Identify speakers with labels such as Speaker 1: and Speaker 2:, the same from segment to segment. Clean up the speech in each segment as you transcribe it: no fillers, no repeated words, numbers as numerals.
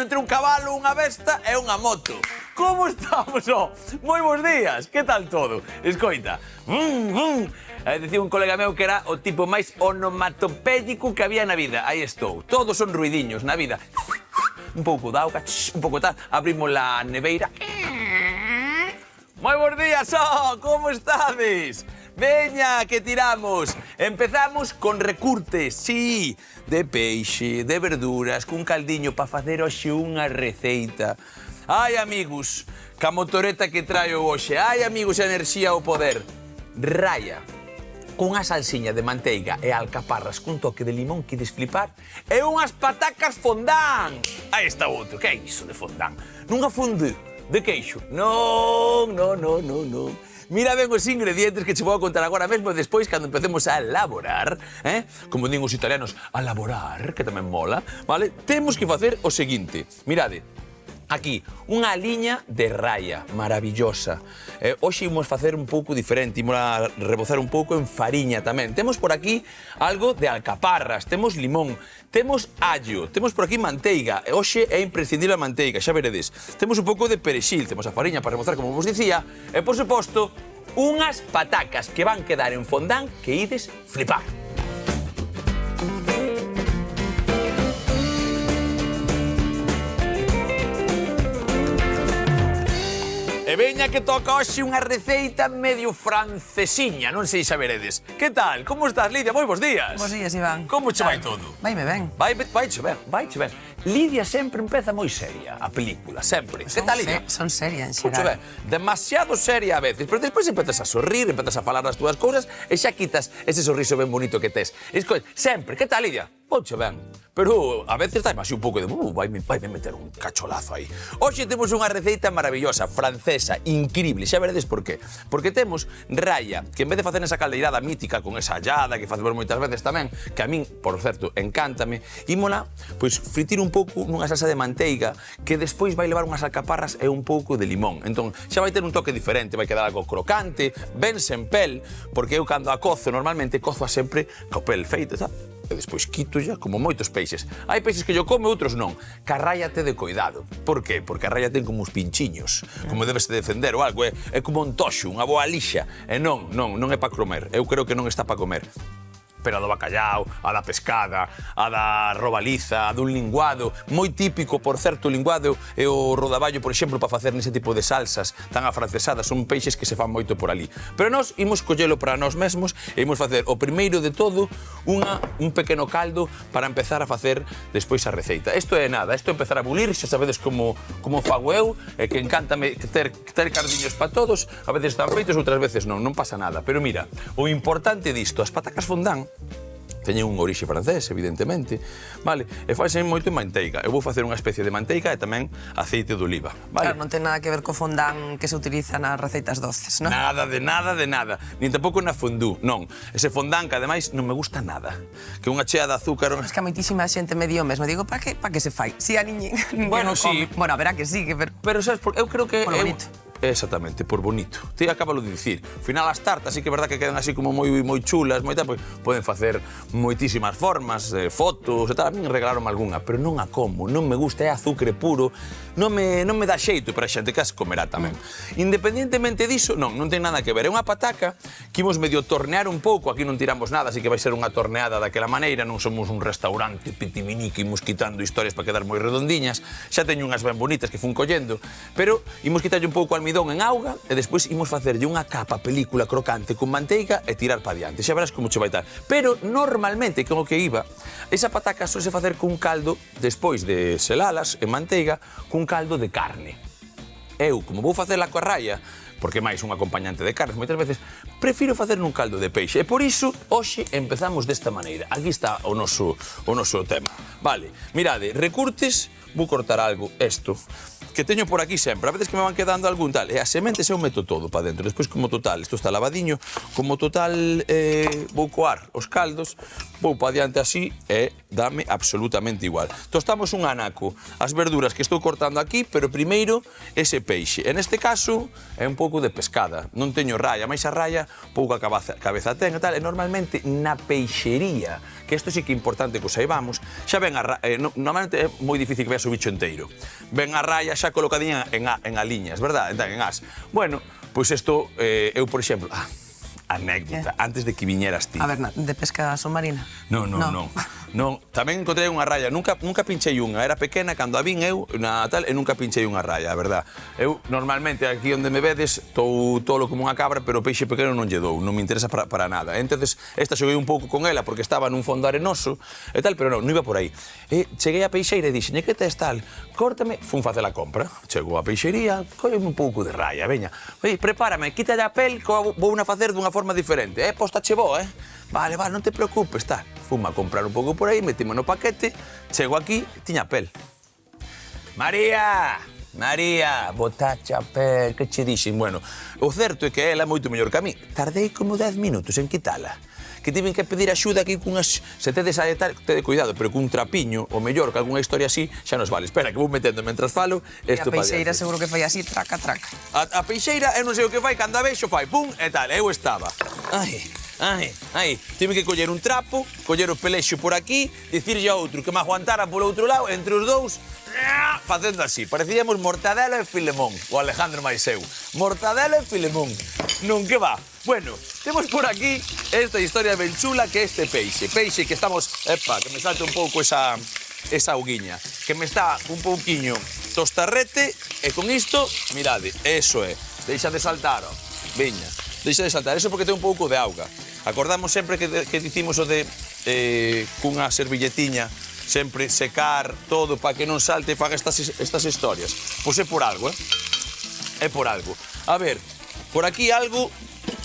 Speaker 1: camiño entre un cabalo, unha besta e unha moto. Como estamos, Moi bons días, que tal todo? Escoita, decía un colega meu que era o tipo máis onomatopédico que había na vida. Aí estou, todos son ruidiños na vida. Un pouco de auga, un pouco tal, abrimos la neveira. Moi bons días, como estades? Veña, que tiramos. Empezamos con recurtes, sí, de peixe, de verduras, cun caldiño para facer hoxe unha receita. Ai, amigos, ca motoreta que traio hoxe. Ai, amigos, a enerxía ao poder. Raya, cunha salsiña de manteiga e alcaparras cun toque de limón que ides flipar e unhas patacas fondant. Aí está outro, que é iso de fondant? Nunha fondue de queixo? Non. Mira ben os ingredientes que che vou a contar agora mesmo despois cando empecemos a elaborar, como din os italianos, a elaborar, que tamén mola, vale? Temos que facer o seguinte, mirade, aquí, unha liña de raya maravillosa. Hoxe imos facer un pouco diferente, imos a rebozar un pouco en fariña tamén. Temos por aquí algo de alcaparras, temos limón, temos allo, temos por aquí manteiga. Hoxe é imprescindible a manteiga, xa veredes. Temos un pouco de perexil, temos a fariña para rebozar, como vos dicía, e, por suposto, unhas patacas que van quedar en fondant que ides flipar. E veña que toca hoxe unha receita medio francesiña, non sei xa veredes. Que tal? Como estás, Lidia? Moi bons días.
Speaker 2: Bos días, Iván.
Speaker 1: Como che vai todo?
Speaker 2: Vaime ben.
Speaker 1: Vaiche ben. Lidia sempre empeza moi seria, a película, sempre. Que tal, Lidia?
Speaker 2: Son seria, en
Speaker 1: Escucha
Speaker 2: xeral.
Speaker 1: ben, demasiado seria a veces, pero despois empezas a sorrir, empezas a falar das túas cousas e xa quitas ese sorriso ben bonito que tes. Escoita, sempre, que tal, Lidia? Vouche ben. Pero a veces dá así un pouco de... vaime meter un cacholazo aí. Hoxe temos unha receita maravillosa, francesa, increíble. Xa veredes por qué. Porque temos raya, que en vez de facer esa caldeirada mítica con esa hallada que facemos moitas veces tamén, que a min, por certo, encántame, ímola, pois, fritir un pouco nunha salsa de manteiga que despois vai levar unhas alcaparras e un pouco de limón. Entón, xa vai ter un toque diferente, vai quedar algo crocante, ben sen pel, porque eu cando a cozo, normalmente cozo sempre co pel feito, sabe? E despois quito xa, como moitos peixes. Hai peixes que yo come, outros non. Que a raya te de cuidado. Por qué? Porque a raya ten como uns pinchiños, como debes de defender ou algo. É como un toxo, unha boa lixa. E non é para comer. Eu creo que non está para comer. Pero a do bacallao, a da pescada, a da robaliza, a dun linguado, moi típico, por certo, o linguado e o rodaballo, por exemplo, para facer nese tipo de salsas tan afrancesadas, son peixes que se fan moito por ali. Pero nós imos collelo para nós mesmos e imos facer o primeiro de todo un pequeno caldo para empezar a facer despois a receita. Isto é nada, isto é empezar a bulir, xa sabedes como fago eu, que encántame ter cardiños para todos, a veces están feitos, outras veces non pasa nada. Pero mira, o importante disto, as patacas fondant, teñen un orixe francés, evidentemente, vale? E faise moito en manteiga. Eu vou facer unha especie de manteiga e tamén aceite de oliva, vale?
Speaker 2: Claro, non ten nada que ver co fondant que se utiliza nas receitas doces, non?
Speaker 1: Nada. Nin tampouco na fondue, non. Ese fondant que, ademais, non me gusta nada. Que unha chea de azúcar...
Speaker 2: Es que a moitísima xente me dio mesmo. Digo, pa que se fai? Si a niña
Speaker 1: Bueno, sí.
Speaker 2: Bueno, a verá que sí,
Speaker 1: Pero, sabes, eu creo que...
Speaker 2: Por bonito.
Speaker 1: Exactamente, por bonito. Ti acábalo de dicir. Ao final as tartas sí que é verdad que quedan así como moi chulas, moi tal, pois poden facer moitísimas formas, fotos e tal. A min regalaron algunha, pero non a como, non me gusta, é azucre puro, non me dá xeito para a xente que as comerá tamén. Independientemente diso, non ten nada que ver. É unha pataca que imos medio tornear un pouco, aquí non tiramos nada, así que vai ser unha torneada daquela maneira, non somos un restaurante pitiminí que imos quitando historias para quedar moi redondiñas, xa teño unhas ben bonitas que fun collendo, pero imos quitarlle un pouco almidón en auga e despois imos facerlle unha capa película crocante con manteiga e tirar para diante. Xa verás como che vai tal. Pero normalmente, como que iba, esa pataca só se facer cun caldo despois de selalas en manteiga, cun caldo de carne. Eu, como vou facela coa raya, porque máis un acompañante de carnes moitas veces, prefiro facer nun caldo de peixe. E por iso, hoxe empezamos desta maneira. Aquí está o noso tema. Vale, mirade, recurtes, vou cortar algo, isto, que teño por aquí sempre. A veces que me van quedando algún tal. E as sementes eu meto todo para dentro. Despois, como total, isto está lavadiño, como total vou coar os caldos, vou para diante así e dame absolutamente igual. Tostamos un anaco, as verduras que estou cortando aquí, pero primeiro ese peixe. En este caso, é un pouco de pescada. Non teño raya, máis a raya, pouca cabeza ten e tal. E normalmente na peixería, que isto sí que é importante que o saibamos, xa ven normalmente é moi difícil que veas tiras o bicho enteiro. Ven a raya xa colocadinha en aliñas, verdad? En as. Bueno, pois isto, eu, por exemplo... anécdota, antes de que viñeras ti.
Speaker 2: A ver, de pesca submarina?
Speaker 1: Non. Tamén encontrei unha raya, nunca pinchei unha, era pequena cando a vin eu na tal e nunca pinchei unha raya, a verdad. Eu normalmente aquí onde me vedes estou tolo como unha cabra, pero o peixe pequeno non lle dou, non me interesa para nada. Entonces, esta xoguei un pouco con ela porque estaba nun fondo arenoso e tal, pero non iba por aí. E cheguei a peixeira e dixen, que tes tal? Córtame, fun facer a compra. Chego a peixería, colleme un pouco de raya, veña. Oi, prepárame, quítalle a pel, que vou a facer dunha forma diferente. Postache bo, Vale, non te preocupes, tal. Fuma a comprar un pouco por aí, metime no paquete, chego aquí, tiña pel. María, botache a pel, que che dixen? Bueno, o certo é que ela é moito mellor que a mí. Tardei como 10 minutos en quitala. Que tiven que pedir axuda aquí cunhas... Se tedes a tal, tede cuidado, pero cun trapiño, o mellor que algunha historia así, xa nos vale. Espera, que vou metendo mentras falo.
Speaker 2: E a peixeira seguro que fai así, traca.
Speaker 1: A peixeira, eu non sei o que fai, cando a vexo fai, pum, e tal, eu estaba. Tive que coller un trapo, coller o pelexo por aquí, dicirlle a outro que me aguantara polo outro lado, entre os dous, facendo así. Parecíamos Mortadelo e Filemón, o Alejandro máis eu. Mortadelo e Filemón. Non que va. Bueno, temos por aquí esta historia ben chula que é este peixe. Peixe que estamos... Epa, que me salte un pouco esa auguiña. Que me está un pouquiño tostarrete e con isto, mirade, eso é. Deixa de saltar, ó. Veña, deixa de saltar. Eso porque ten un pouco de auga. Acordamos sempre que dicimos o de cunha servilletiña sempre secar todo para que non salte e faga estas historias. Pois é por algo, É por algo. A ver, por aquí algo,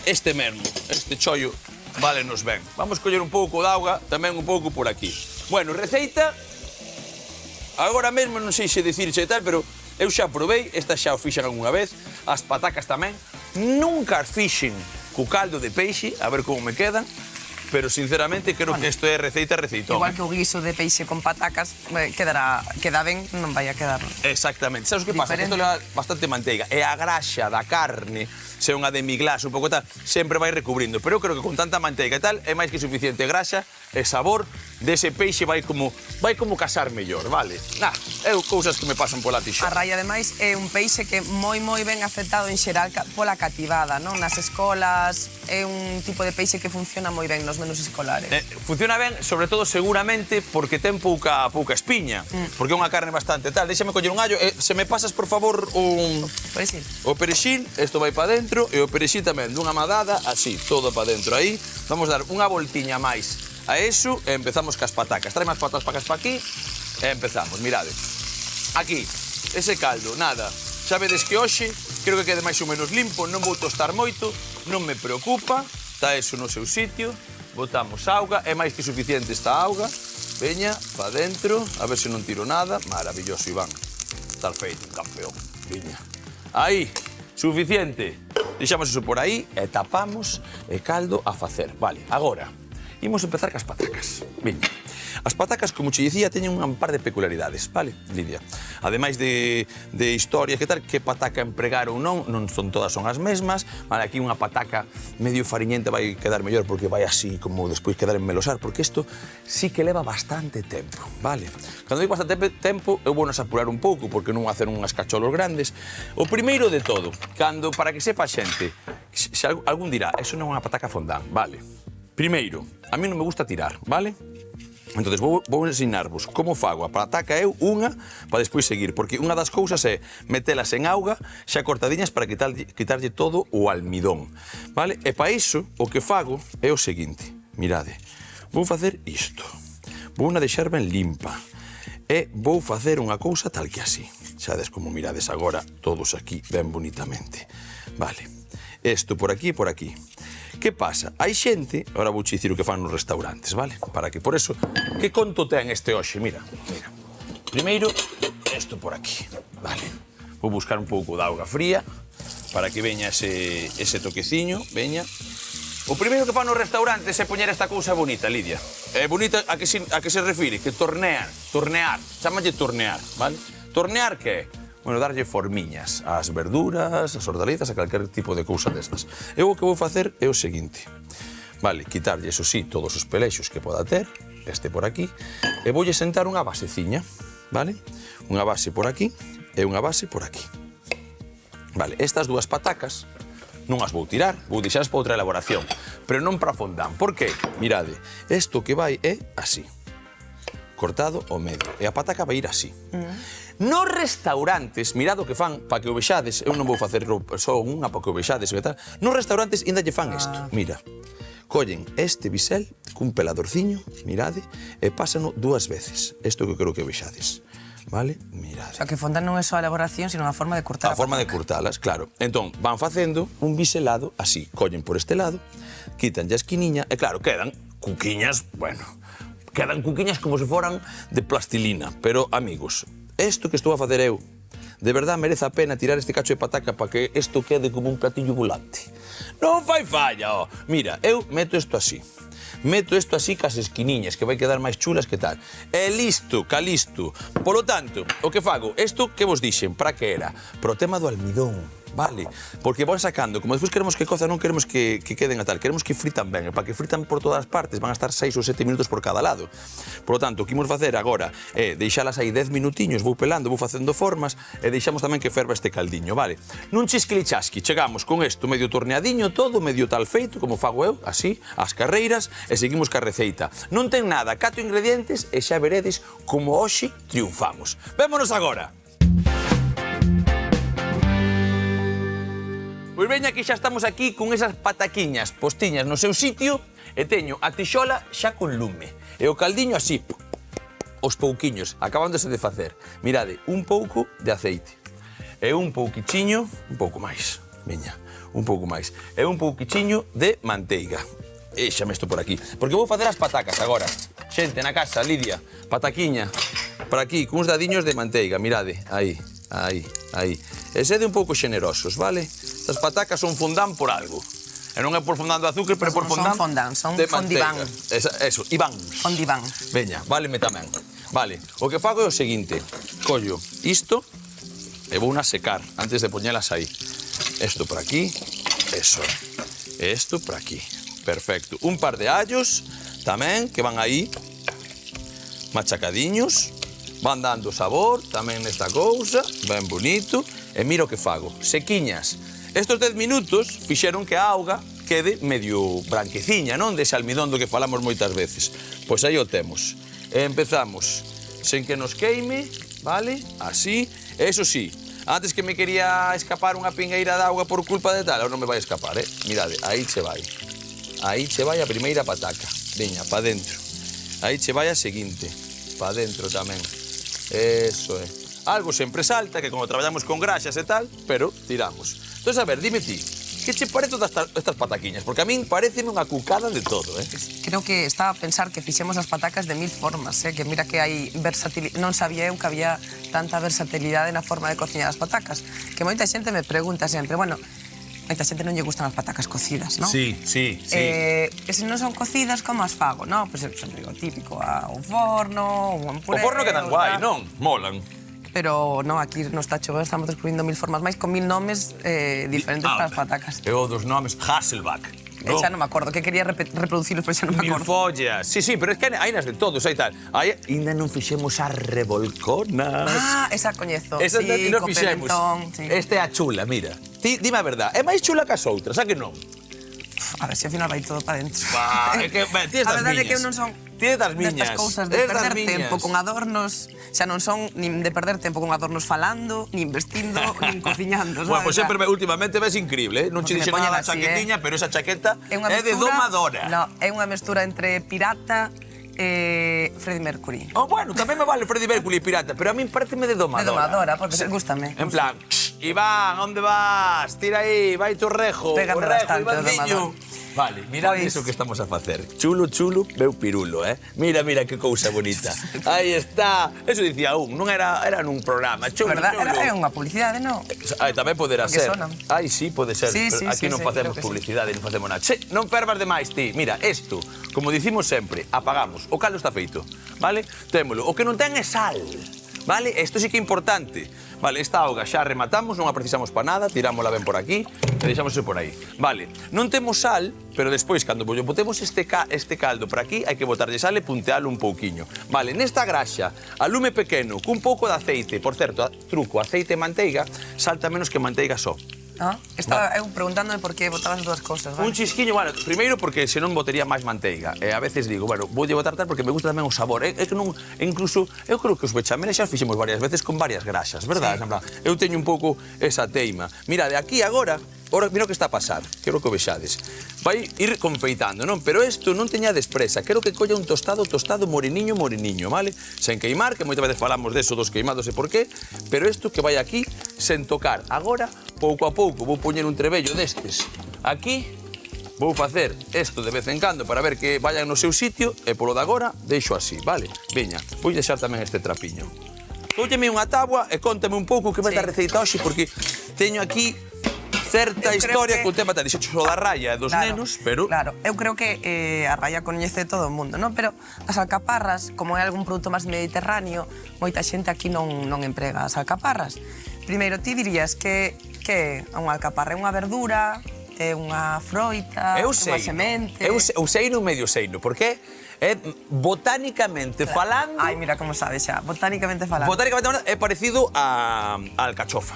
Speaker 1: este mesmo, este chollo, vale-nos ben. Vamos coller un pouco de auga, tamén un pouco por aquí. Bueno, receita, agora mesmo non sei se dicirche tal, pero eu xa probei, esta xa o fixen algunha vez, as patacas tamén, nunca as fixen co caldo de peixe, a ver como me quedan, pero sinceramente creo que isto é receitón.
Speaker 2: Igual que o guiso de peixe con patacas queda ben, non vai a quedar.
Speaker 1: Exactamente. Sabes o que pasa? Que isto leva bastante manteiga e a graxa da carne, se unha demi-glace, un pouco tal, sempre vai recubrindo, pero eu creo que con tanta manteiga e tal é máis que suficiente graxa e sabor dese peixe vai como casar mellor, vale? Cousas que me pasan pola tixa.
Speaker 2: A raia, ademais, é un peixe que moi ben aceptado en xeral pola cativada, non? Nas escolas é un tipo de peixe que funciona moi ben nos menús escolares.
Speaker 1: Funciona ben, sobre todo, seguramente, porque ten pouca espiña, porque é unha carne bastante tal. Déxame coller un allo, se me pasas, por favor, o perexil, isto vai para dentro, e o perexil tamén, dunha madada, así, todo para dentro aí. Vamos dar unha voltiña máis a eso e empezamos cas patacas. Trae máis patas para aquí e empezamos, mirade. Aquí, ese caldo, nada. Xa vedes que hoxe creo que quede máis ou menos limpo, non vou tostar moito, non me preocupa, está eso no seu sitio, botamos auga, é máis que suficiente esta auga, veña, para dentro, a ver se non tiro nada, maravilloso, Iván, está feito, campeón, veña. Aí, suficiente, deixamos eso por aí e tapamos e caldo a facer, vale, agora, imos empezar cas patacas, veña. As patacas, como che dicía, teñen un par de peculiaridades, vale, Lidia? Ademais de historias que tal, que pataca empregar ou non son todas son as mesmas, vale, aquí unha pataca medio fariñenta vai quedar mellor porque vai así como despois quedar en melosar, porque isto sí que leva bastante tempo, vale? Cando digo bastante tempo, eu vou nos apurar un pouco, porque non hacer unhas cacholos grandes. O primeiro de todo, para que sepa a xente, se algún dirá, eso non é unha pataca fondant, vale? Primeiro, a mí non me gusta tirar, vale? Entón, vou ensinarvos como fago a pataca eu unha para despois seguir, porque unha das cousas é metelas en auga xa cortadiñas para quitarlle todo o almidón, vale? E para iso, o que fago é o seguinte, mirade, vou facer isto, vou unha deixar ben limpa e vou facer unha cousa tal que así, xades como mirades agora todos aquí ben bonitamente, vale? Isto por aquí e por aquí. Que pasa? Hai xente, agora vou dicir o que fan nos restaurantes, vale? Para que, por eso, que conto ten este hoxe? Mira. Primeiro, isto por aquí, vale? Vou buscar un pouco de auga fría para que veña ese toqueciño, veña. O primeiro que fan nos restaurantes é poñer esta cousa bonita, Lidia. Bonita a que se refire? Que tornear, chámanlle tornear, vale? Tornear que é? Bueno, darlle formiñas ás verduras, ás hortalizas, a calquer tipo de cousa destas. Eu o que vou facer é o seguinte. Vale, quitarlle, eso sí, todos os pelexos que poda ter, este por aquí, e voulle sentar unha baseciña. vale? Unha base por aquí e unha base por aquí. Vale, estas dúas patacas non as vou tirar, vou deixaras para outra elaboración, pero non para fondant. Por que? Mirade, isto que vai é así, cortado ao medio, e a pataca vai ir así. Nos restaurantes, mirad o que fan para que o vexades, eu non vou facer só unha para que o vexades, nos restaurantes ainda lle fan isto, mira. Collen este bisel cun peladorciño, mirade, e pásano 2 veces. Isto que creo que vexades. Vale? Mirade.
Speaker 2: O sea, que fondant non é só a elaboración, sino a forma de cortar
Speaker 1: a forma de cortalas, claro. Entón, van facendo un biselado así. Collen por este lado, quitan a esquiniña, e claro, quedan cuquiñas, bueno, quedan cuquiñas como se foran de plastilina. Pero, amigos, isto que estou a facer eu, de verdad merece a pena tirar este cacho de pataca para que isto quede como un platillo volante. Non fai falla, ó. Mira, eu meto isto así. Meto isto así cas esquiniñas, que vai quedar máis chulas que tal. E listo, calisto. Polo tanto, o que fago, isto que vos dixen, para que era? Pro tema do almidón. Vale, porque van sacando, como despois queremos que coza, non queremos que queden a tal, queremos que fritan ben, e para que fritan por todas as partes van a estar 6 ou 7 minutos por cada lado. Por lo tanto, o que imos facer agora é deixalas aí 10 minutiños, vou pelando, vou facendo formas, e deixamos tamén que ferva este caldiño, vale? Nun chisquilichasqui, chegamos con isto medio torneadiño todo, medio tal feito, como fago eu, así, ás carreiras, e seguimos ca receita. Non ten nada, 4 ingredientes, e xa veredes como hoxe triunfamos. Vémonos agora! Pois veña que xa estamos aquí con esas pataquiñas postiñas no seu sitio e teño a tixola xa con lume. E o caldiño así, os pouquiños, acabándose de facer. Mirade, un pouco de aceite. E un pouquichiño, un pouco máis, veña, un pouco máis. E un pouquichiño de manteiga. E xa me estou por aquí. Porque vou facer as patacas agora. Xente na casa, Lidia, pataquiña, por aquí, cuns dadiños de manteiga, mirade, aí, aí, aí. E sede un pouco xenerosos, vale? As patacas son fondant por algo. E non é por fondant de azúcar, pero por fondant
Speaker 2: son
Speaker 1: de
Speaker 2: fondiván.
Speaker 1: manteiga. Eso, Iván.
Speaker 2: Fondiván.
Speaker 1: Veña, váleme tamén. Vale, o que fago é o seguinte. Collo isto e vou a secar antes de poñelas aí. Isto por aquí, eso. E isto por aquí. Perfecto. Un par de allos tamén que van aí machacadiños. Van dando sabor tamén nesta cousa, ben bonito. E mira o que fago. Sequiñas. Estos 10 minutos fixeron que a auga quede medio branqueciña, non? Dese almidón do que falamos moitas veces. Pois aí o temos. E empezamos sen que nos queime, vale? Así. E iso sí, antes que me quería escapar unha pingueira de auga por culpa de tal, non me vai escapar, Mirade, aí che vai. Aí che vai a primeira pataca. Veña, pa dentro. Aí che vai a seguinte. Pa dentro tamén. Eso é. Algo sempre salta, que como traballamos con graxas e tal, pero tiramos. Entón, a ver, dime ti, que che parece todas estas pataquiñas? Porque a min pareceme unha cucada de todo,
Speaker 2: Creo que estaba a pensar que fixemos as patacas de 1000 formas, que mira que hai versatilidade. Non sabía eu que había tanta versatilidade na forma de cociñar as patacas. Que moita xente me pregunta sempre, bueno, moita xente non lle gustan as patacas cocidas, non?
Speaker 1: Sí, sí, sí.
Speaker 2: E se non son cocidas, como as fago, non? Pois sempre digo típico, ao forno, ou en puré...
Speaker 1: O forno quedan guai, non? Molan.
Speaker 2: Pero non, aquí no Tacho estamos descubrindo 1000 formas máis con 1000 nomes diferentes para as patacas.
Speaker 1: E o dos nomes, Hasselback.
Speaker 2: Xa non me acordo, que quería reproducirlos, pero xa non me acordo.
Speaker 1: Milfollas. Sí, sí, pero é que hai nas de todos, hai tal. Ainda non fixemos as revolconas.
Speaker 2: Ah, esa coñezo.
Speaker 1: Esa
Speaker 2: sí,
Speaker 1: non fixemos.
Speaker 2: Sí.
Speaker 1: Este é a chula, mira. Dime a verdade, é máis chula que as outras, a que non?
Speaker 2: A ver, se ao final vai todo para dentro.
Speaker 1: É que, tienes das miñas.
Speaker 2: A verdade é que eu non son destas cousas de perder tempo con adornos, xa non son nin de perder tempo con adornos falando, nin vestindo, nin cociñando.
Speaker 1: Bueno, pois sempre, últimamente ves increíble, non che dixen nada da chaquetiña, pero esa chaqueta é de domadora.
Speaker 2: No, é unha mestura entre pirata e Freddie Mercury.
Speaker 1: Oh, bueno, tamén me vale Freddie Mercury e pirata, pero a min pareceme de domadora.
Speaker 2: De domadora, porque gústame.
Speaker 1: En plan, Iván, onde vas? Tira aí, vai Torrejo.
Speaker 2: Pégame bastante o
Speaker 1: Ivanciño. Vale, mirad iso que estamos a facer. Chulo, chulo, meu pirulo, Mira, mira, que cousa bonita. Aí está. Eso dicía non era nun programa. Chulo,
Speaker 2: verdad?
Speaker 1: chulo.
Speaker 2: Era unha publicidade, non?
Speaker 1: Tamén poderá ser.
Speaker 2: Sonan.
Speaker 1: Ai, sí, pode ser.
Speaker 2: Sí, sí,
Speaker 1: aquí non facemos publicidade, non facemos nada. Che, non fervas demais, ti. Mira, isto, como dicimos sempre, apagamos. O caldo está feito, vale? Témolo. O que non ten é sal. Vale? Isto sí que é importante. Vale, esta auga xa rematamos, non a precisamos para nada, tirámola ben por aquí e deixámoslo por aí. Vale, non temos sal, pero despois, cando botemos este caldo por aquí, hai que botarlle sal e puntealo un pouquiño. Vale, nesta graxa, a lume pequeno, cun pouco de aceite, por certo, truco, aceite e manteiga, salta menos que manteiga só.
Speaker 2: Estaba eu preguntándome por que botabas as dúas cousas, vale?
Speaker 1: Un chisquiño, bueno, primeiro porque senón botaría máis manteiga. E a veces digo, bueno, voulle botar tal porque me gusta tamén o sabor. É que non, incluso, eu creo que os bechameles xa os fixemos varias veces con varias graxas, verdad? Sí. Eu teño un pouco esa teima. Mira, de aquí agora, mira o que está a pasar, quero que o vexades. Vai ir confeitando, non? Pero isto non teñades presa, quero que colla un tostado moreniño, vale? Sen queimar, que moitas veces falamos deso dos queimados e por qué, pero isto que vai aquí, sen tocar. Agora, pouco a pouco, vou poñer un trebello destes aquí, vou facer isto de vez en cando para ver que vayan no seu sitio e polo de agora deixo así, vale? Veña, vou deixar tamén este trapiño. Cólleme unha táboa e contame un pouco que vai da receita hoxe, porque teño aquí certa historia que o tema dixo xo da raya e dos nenos, pero...
Speaker 2: Claro, eu creo que a raya coñece todo o mundo, non? Pero as alcaparras, como é algún produto máis mediterráneo, moita xente aquí non emprega as alcaparras. Primeiro, ti dirías que unha alcaparra é unha verdura, é unha froita, é unha semente...
Speaker 1: Eu seino medio seino, porque é botánicamente falando...
Speaker 2: Ai, mira como sabes xa, botánicamente falando.
Speaker 1: Botánicamente falando é parecido a alcachofa.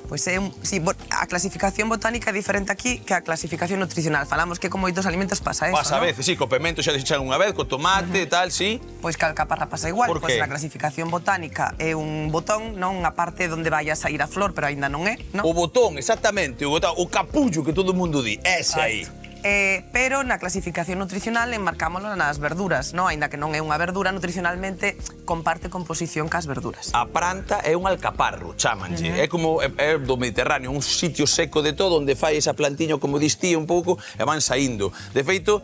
Speaker 2: Pois é, a clasificación botánica é diferente aquí que a clasificación nutricional. Falamos que con moitos alimentos pasa eso,
Speaker 1: Pasa a veces, sí, co pemento xa dixen unha vez, co tomate e tal, sí.
Speaker 2: Pois que a alcaparra pasa igual.
Speaker 1: Por qué?
Speaker 2: Pois a clasificación botánica é un botón, non unha parte onde vai a sair a flor, pero aínda non é, non?
Speaker 1: O botón, exactamente, o capullo que todo o mundo di, ese aí.
Speaker 2: Pero na clasificación nutricional enmarcámoslo nas verduras, non? Aínda que non é unha verdura, nutricionalmente comparte composición cas verduras.
Speaker 1: A planta é un alcaparro, chámanlle. É como é do Mediterráneo, un sitio seco de todo onde fai esa plantiña, como distía un pouco, e van saindo. De feito,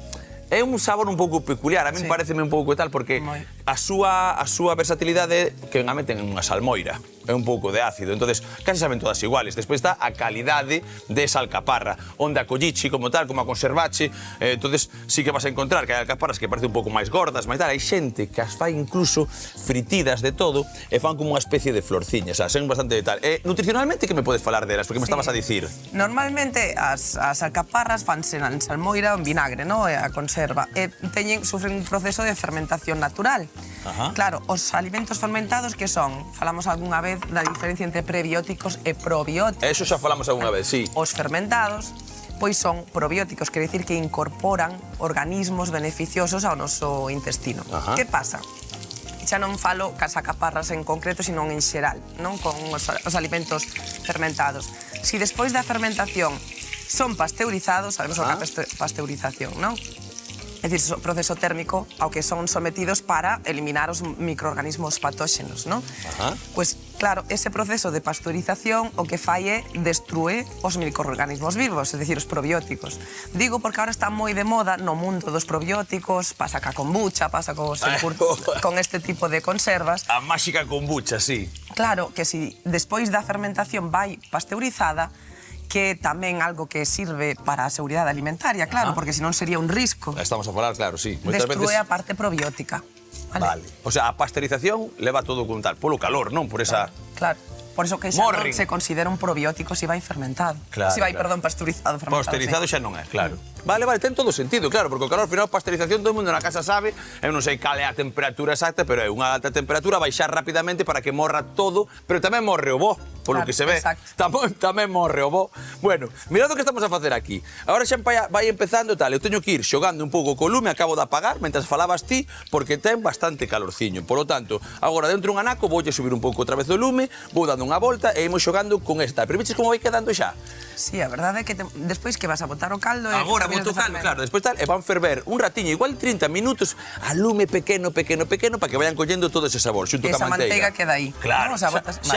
Speaker 1: é un sabor un pouco peculiar, a min pareceme un pouco tal, porque a súa versatilidade que normalmente ten unha salmoira, é un pouco de ácido, entonces casi saben todas iguales. Despois está a calidade desa alcaparra, onde a collichi como tal, como a conservache, entonces sí que vas a encontrar que hai alcaparras que parecen un pouco máis gordas, máis tal, hai xente que as fai incluso fritidas de todo e fan como unha especie de florciñas, o sea, son bastante de tal. Nutricionalmente, que me podes falar delas? Porque me estabas a dicir.
Speaker 2: Normalmente as alcaparras fanse en salmoira ou en vinagre, non? A conserva. Sufren un proceso de fermentación natural. Claro, os alimentos fermentados que son? Falamos algunha vez da diferencia entre prebióticos e probióticos.
Speaker 1: Eso xa falamos algunha vez, sí.
Speaker 2: Os fermentados, pois son probióticos, quere dicir que incorporan organismos beneficiosos ao noso intestino. Que pasa? Xa non falo cas alcaparras en concreto, sino en xeral, non? Con os alimentos fermentados. Si despois da fermentación son pasteurizados, sabemos o que é pasteurización, non? É dicir, o proceso térmico ao que son sometidos para eliminar os microorganismos patóxenos, non? Pois, claro, ese proceso de pasteurización o que fai é destrue os microorganismos vivos, é dicir, os probióticos. Digo porque ahora está moi de moda no mundo dos probióticos, pasa ca kombucha, pasa con este tipo de conservas.
Speaker 1: A máxica kombucha, sí.
Speaker 2: Claro, que si despois da fermentación vai pasteurizada, que tamén algo que sirve para a seguridade alimentaria, claro, porque senón sería un risco.
Speaker 1: Estamos a falar, claro, sí.
Speaker 2: Destrue a parte probiótica.
Speaker 1: Vale. O sea, a pasteurización leva todo con tal, polo calor, non? Por esa...
Speaker 2: Claro. Por iso que xa non se considera un probiótico se vai fermentado. Se vai, perdón, pasteurizado, fermentado.
Speaker 1: Pasteurizado xa non é, claro. Vale, ten todo sentido, claro, porque o calor, ao final, pasteurización, todo o mundo na casa sabe, eu non sei cal é a temperatura exacta, pero é unha alta temperatura, baixar rapidamente para que morra todo, pero tamén morre o bo, polo que se ve. Tamén morre o bo. Bueno, mirad o que estamos a facer aquí. Agora xa vai empezando tal, eu teño que ir xogando un pouco co lume, acabo de apagar, mentras falabas ti, porque ten bastante calorciño. Por lo tanto, agora dentro un anaco, voulle subir un pouco outra vez o lume, vou dando unha volta e imos xogando con esta. Pero viches como vai quedando xa?
Speaker 2: Sí, a verdade é que despois que vas a botar o caldo...
Speaker 1: Agora boto o caldo, claro, despois tal, e van ferver un ratiño, igual 30 minutos, a lume pequeno, para que vayan collendo todo ese sabor, xunto ca manteiga.
Speaker 2: Esa manteiga queda aí.
Speaker 1: Claro, xa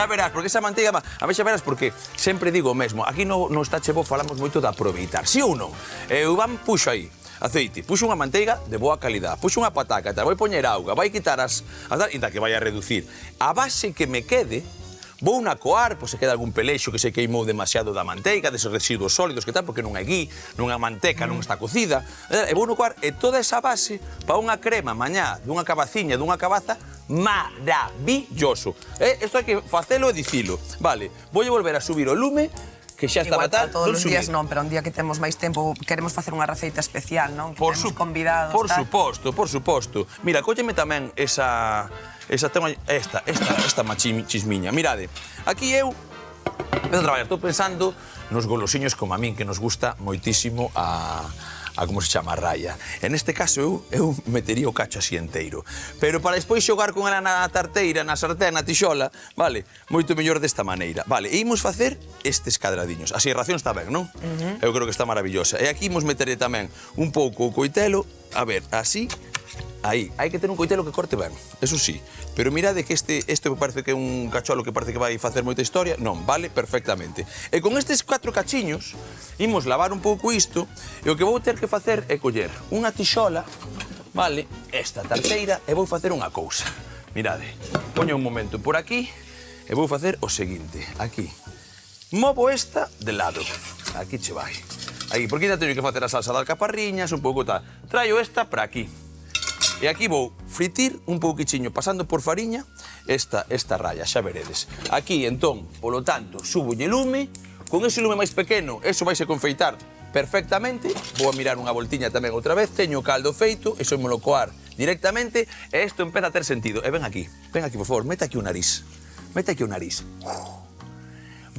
Speaker 1: verás, porque esa manteiga... A ver, xa verás, porque sempre digo o mesmo, aquí no Está Che Bo falamos moito de aproveitar, sí ou non? O Iván puxo aí aceite, puxo unha manteiga de boa calidad, puxo unha pataca, vai poñer auga, vai quitar as... Inda que vai a reducir. A base que me quede, Vou na coar, pois se queda algún pelexo que se queimou demasiado da manteiga, deses residuos sólidos que tal, porque non é gui, non é manteca, non está cocida. E vou no coar, e toda esa base para unha crema mañá dunha cabaciña, dunha cabaza, maravilloso. Isto hai que facelo e dicilo. Vale, vou volver a subir o lume, que xa estaba tal.
Speaker 2: Todos os días non, pero un día que temos máis tempo queremos facer unha receita especial, non? Que temos convidados,
Speaker 1: por suposto, por suposto. Mira, cólleme tamén esa tengo esta machismiña. Mirade, aquí eu empezo a traballar, estou pensando nos golosiños como a min, que nos gusta moitísimo a como se chama, a raya. En este caso eu metería o cacho así enteiro. Pero para despois xogar con ela na tarteira, na sartén, na tixola, vale, moito mellor desta maneira. Vale, e imos facer estes cadradiños. Así a ración está ben, non? Eu creo que está maravillosa. E aquí imos meterle tamén un pouco o coitelo, a ver, así. Aí, hai que ter un coitelo que corte ben, eso sí. Pero mirade que este me parece que é un cacholo que parece que vai facer moita historia. Non, vale perfectamente. E con estes 4 cachiños, imos lavar un pouco isto, e o que vou ter que facer é coller unha tixola, vale, esta tarteira, e vou facer unha cousa. Mirade, poño un momento por aquí, e vou facer o seguinte, aquí. Movo esta de lado, aquí che vai. Aí, porque ainda teño que facer a salsa de alcaparriñas, un pouco tal. Traio esta para aquí. E aquí vou fritir un pouquichiño, pasando por fariña, esta raya, xa veredes. Aquí, entón, polo tanto, subolle lume, con ese lume máis pequeno, eso vaise confeitar perfectamente. Vou a mirar unha voltiña tamén outra vez, teño o caldo feito, eso me lo coar directamente, e isto empeza a ter sentido. E ven aquí, por favor, mete aquí o nariz. Mete aquí o nariz.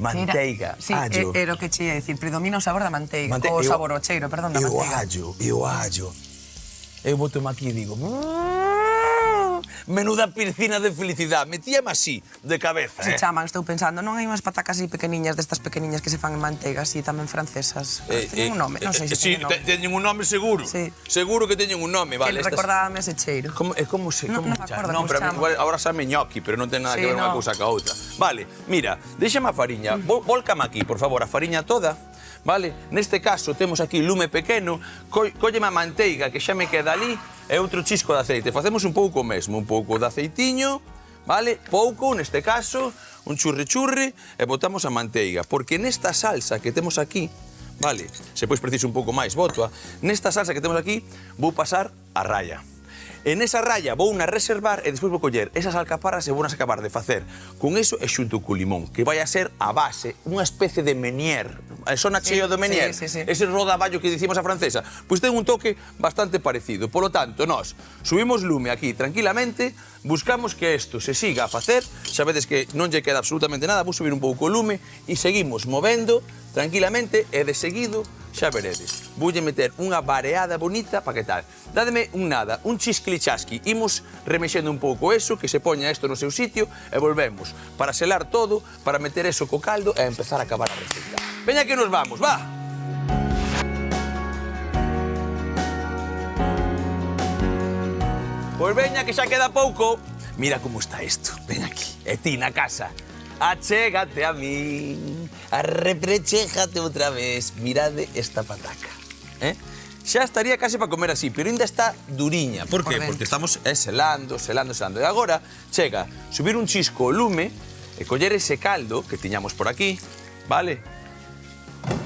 Speaker 1: Manteiga, allo.
Speaker 2: Sí, era o que che ia dicir, predomina o sabor da manteiga, o sabor, o cheiro, perdón, da manteiga.
Speaker 1: E o allo. Eu boto-me aquí e digo... Menuda piscina de felicidade. Metíame así, de cabeza,
Speaker 2: Se chaman, estou pensando, non hai unhas patacas así pequeniñas, destas pequeniñas que se fan en manteiga, así tamén francesas? Teñen un nome, non sei se teñen nome.
Speaker 1: Teñen un nome seguro. Seguro que teñen un nome, vale.
Speaker 2: Que recordábame ese cheiro.
Speaker 1: Como se
Speaker 2: Non me acordo como se chama.
Speaker 1: Agora sabe ñoqui, pero non ten nada que ver unha cousa ca outra. Vale, mira, déxame a fariña. Volcame aquí, por favor, a fariña toda. Vale? Neste caso temos aquí lume pequeno, cólleme a manteiga que xa me queda ali e outro chisco de aceite. Facemos un pouco mesmo, un pouco de aceitiño, vale? Pouco, neste caso, un churri e botamos a manteiga, porque nesta salsa que temos aquí, vale? Se pois preciso un pouco máis, botoa. Nesta salsa que temos aquí, vou pasar a raya. En esa raya vou na reservar e despois vou coller esas alcaparras e vou nas acabar de facer con eso e xunto co limón, que vai a ser a base, unha especie de menier. Sona cheo do menier? Ese rodaballo que dicimos a francesa. Pois ten un toque bastante parecido. Polo tanto, nós subimos lume aquí tranquilamente, buscamos que isto se siga a facer, sabedes que non lle queda absolutamente nada, vou subir un pouco o lume e seguimos movendo tranquilamente e de seguido xa veredes. Voulle meter unha vareada bonita para que tal. Dádeme un nada, un chisclichasqui. Imos remexendo un pouco eso, que se poña isto no seu sitio e volvemos para selar todo, para meter eso co caldo e empezar a acabar a receita. Veña que nos vamos, va! Pois veña que xa queda pouco. Mira como está isto. Ven aquí. E ti na casa. Achégate a min, arreprechejate outra vez. Mirade esta pataca. Xa estaría case para comer así, pero ainda está duriña. Por qué? Porque estamos selando. E agora chega subir un chisco o lume e coller ese caldo que tiñamos por aquí, vale?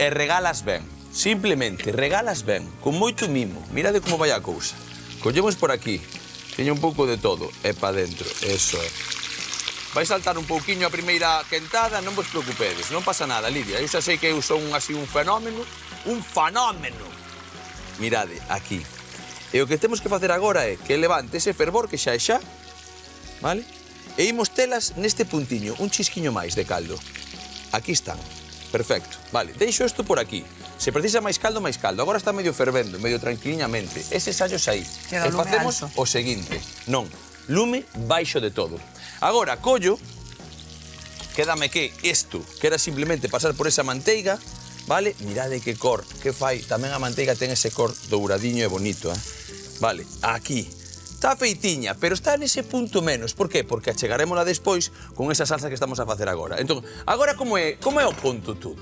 Speaker 1: E regalas ben. Simplemente regalas ben, con moito mimo. Mirade como vai a cousa. Collemos por aquí, teño un pouco de todo, e pa dentro, eso é. Vai saltar un pouquiño a primeira quentada, non vos preocupedes, non pasa nada, Lidia. Eu xa sei que eu son así un fenómeno. Mirade, aquí. E o que temos que facer agora é que levante ese fervor que xa é xa, vale? E imos telas neste puntiño, un chisquiño máis de caldo. Aquí están. Perfecto. Vale, deixo isto por aquí. Se precisa máis caldo, máis caldo. Agora está medio fervendo, medio tranquiliñamente. Eses allos aí. E facemos o seguinte. Non, lume baixo de todo. Agora, collo, quédame que isto, que era simplemente pasar por esa manteiga, vale? Mirade que cor, que fai. Tamén a manteiga ten ese cor douradinho e bonito, Vale, aquí. Está feitiña, pero está nese punto menos. Por qué? Porque achegarémola despois con esa salsa que estamos a facer agora. Entón, agora como é o punto tú?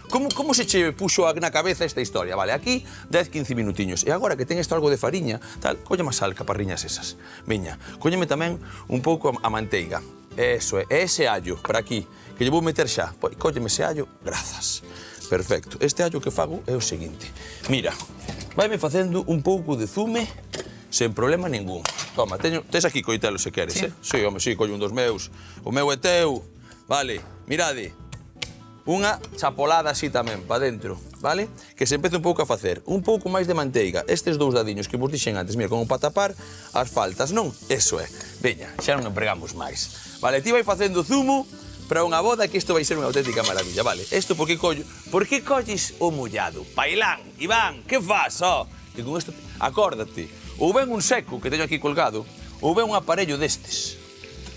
Speaker 1: como se che puxo na cabeza esta historia? Vale, aquí 10-15 minutiños. E agora que ten isto algo de fariña, tal, cólleme as alcaparriñas esas. Veña, cólleme tamén un pouco a manteiga. Eso é, ese allo, para aquí, que lle vou meter xa. Pois, cólleme ese allo, grazas. Perfecto. Este allo que fago é o seguinte. Mira, vaime facendo un pouco de zume sen problema ningún. Toma, tes aquí coitelo se queres,
Speaker 2: sí.
Speaker 1: Sí, home, sí, collo un dos meus. O meu é teu. Vale, mirade. Unha chapolada así tamén, pa dentro, vale? Que se empece un pouco a facer. Un pouco máis de manteiga. Estes dous dadiños que vos dixen antes, mira, como para tapar as faltas, non? Eso é. Veña, xa non empregamos máis. Vale, ti vai facendo zumo para unha boda que isto vai ser unha auténtica maravilla, vale? Isto por que collo? Por que colles o mollado? Pailán, Iván, que faz, ó? Que con isto, acórdate, ou ben un seco que teño aquí colgado, ou ben un aparello destes,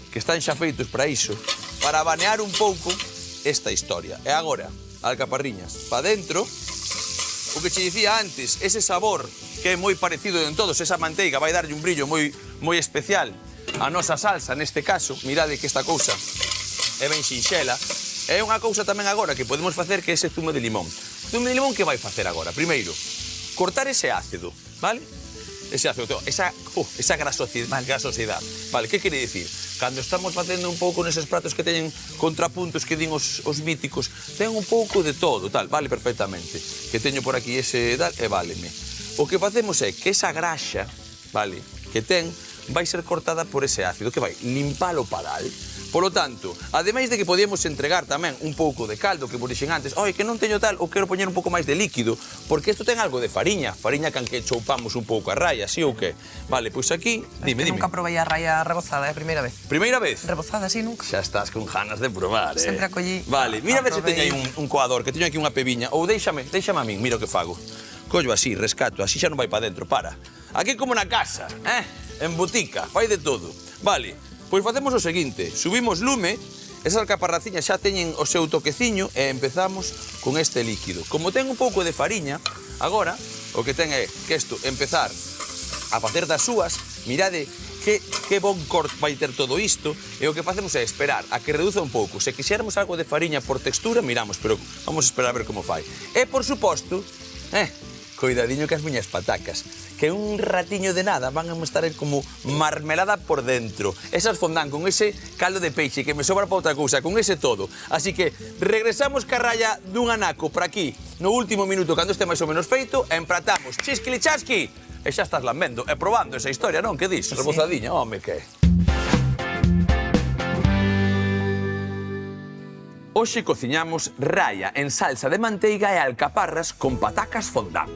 Speaker 1: que están xa feitos para iso, para banear un pouco esta historia. E agora, alcaparriñas pa dentro, o que che dicía antes, ese sabor que é moi parecido en todos, esa manteiga vai darlle un brillo moi especial a nosa salsa, neste caso, mirade que esta cousa é ben sinxela. É unha cousa tamén agora que podemos facer que é ese zume de limón. Zume de limón que vai facer agora? Primeiro, cortar ese ácido, vale? Ese ácido, esa grasosidade. Vale, que quere dicir? Cando estamos facendo un pouco neses pratos que teñen contrapuntos que din os míticos, ten un pouco de todo, tal, vale perfectamente. Que teño por aquí ese tal, e váleme. O que facemos é que esa graxa, vale, que ten, vai ser cortada por ese ácido, que vai limpar o padal. Polo tanto, ademais de que podíamos entregar tamén un pouco de caldo que vos dixen antes, oi, que non teño tal, ou quero poñer un pouco máis de líquido, porque isto ten algo de fariña can que choupamos un pouco a raya, sí ou que? Vale, pois aquí, dime.
Speaker 2: Nunca probei a raya rebozada, é a primeira vez.
Speaker 1: Primeira vez?
Speaker 2: Rebozada, sí, nunca.
Speaker 1: Xa estás con ganas de probar,
Speaker 2: Sempre acollí.
Speaker 1: Vale, mira a ver se teño aí un coador, que teño aquí unha peviña, ou déixame a min, mira o que fago. Collo así, rescato, así xa non vai para dentro, para. Aquí como na casa, en botica, fai de todo. Vale, pois facemos o seguinte, subimos lume, esas alcaparraciñas xa teñen o seu toqueciño e empezamos con este líquido. Como ten un pouco de fariña, agora o que ten é que isto empezar a facer das súas, mirade que bon corte vai ter todo isto, e o que facemos é esperar a que reduza un pouco. Se quixéramos algo de fariña por textura, miramos, pero vamos a esperar a ver como fai. E, por suposto, coidadiño que as miñas patacas, que un ratiño de nada van a estar como marmelada por dentro. Esas fondán con ese caldo de peixe que me sobra para outra cousa, con ese todo. Así que regresamos ca raya dun anaco para aquí no último minuto, cando este máis ou menos feito, e empratamos chisquilichasqui, e xa estás lambendo e probando esa historia, non? Que dis? Rebozadiña, home, que... Hoxe cociñamos raya en salsa de manteiga e alcaparras con patacas fondant.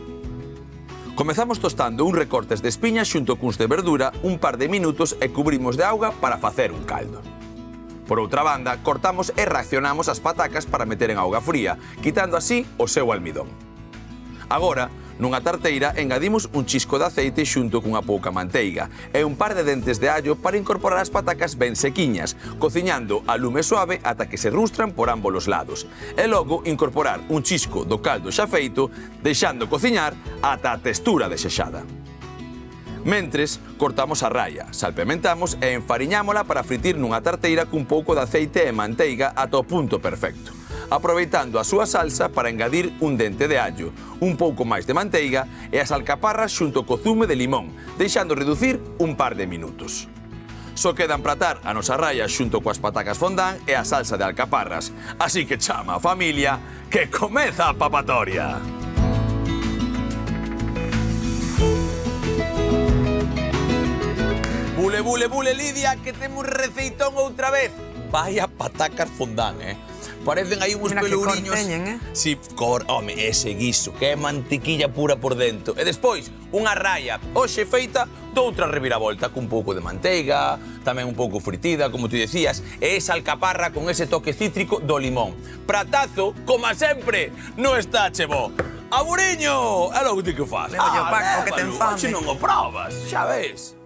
Speaker 1: Comezamos tostando un recortes de espiñas xunto cuns de verdura un par de minutos e cubrimos de auga para facer un caldo. Por outra banda, cortamos e reaccionamos as patacas para meter en auga fría, quitando así o seu almidón. Agora, nunha tarteira, engadimos un chisco de aceite xunto cunha pouca manteiga e un par de dentes de allo para incorporar as patacas ben sequiñas, cociñando a lume suave ata que se rustran por ambos os lados. E logo incorporar un chisco do caldo xa feito, deixando cociñar ata a textura desexada. Mentres, cortamos a raya, salpementamos e enfariñámola para fritir nunha tarteira cun pouco de aceite e manteiga ata o punto perfecto, aproveitando a súa salsa para engadir un dente de allo, un pouco máis de manteiga e as alcaparras xunto co zume de limón, deixando reducir un par de minutos. Só queda empratar a nosa raya xunto coas patacas fondant e a salsa de alcaparras. Así que chama a familia, que comeza a papatoria! Bule, bule, bule, Lidia, que temos receitón outra vez. Vaya patacas fondant, Parecen aí uns pelouriños.
Speaker 2: Teñen,
Speaker 1: Si, home, ese guiso, que é mantequilla pura por dentro. E despois, unha raya, hoxe feita doutra reviravolta, cun pouco de manteiga, tamén un pouco fritida, como tú decías, e esa alcaparra con ese toque cítrico do limón. Pratazo, como sempre, non está chebo. Aburiño! É logo ti que faz.
Speaker 2: Leo yo, Paco, que ten fame.
Speaker 1: Hoxe non o probas, xa ves.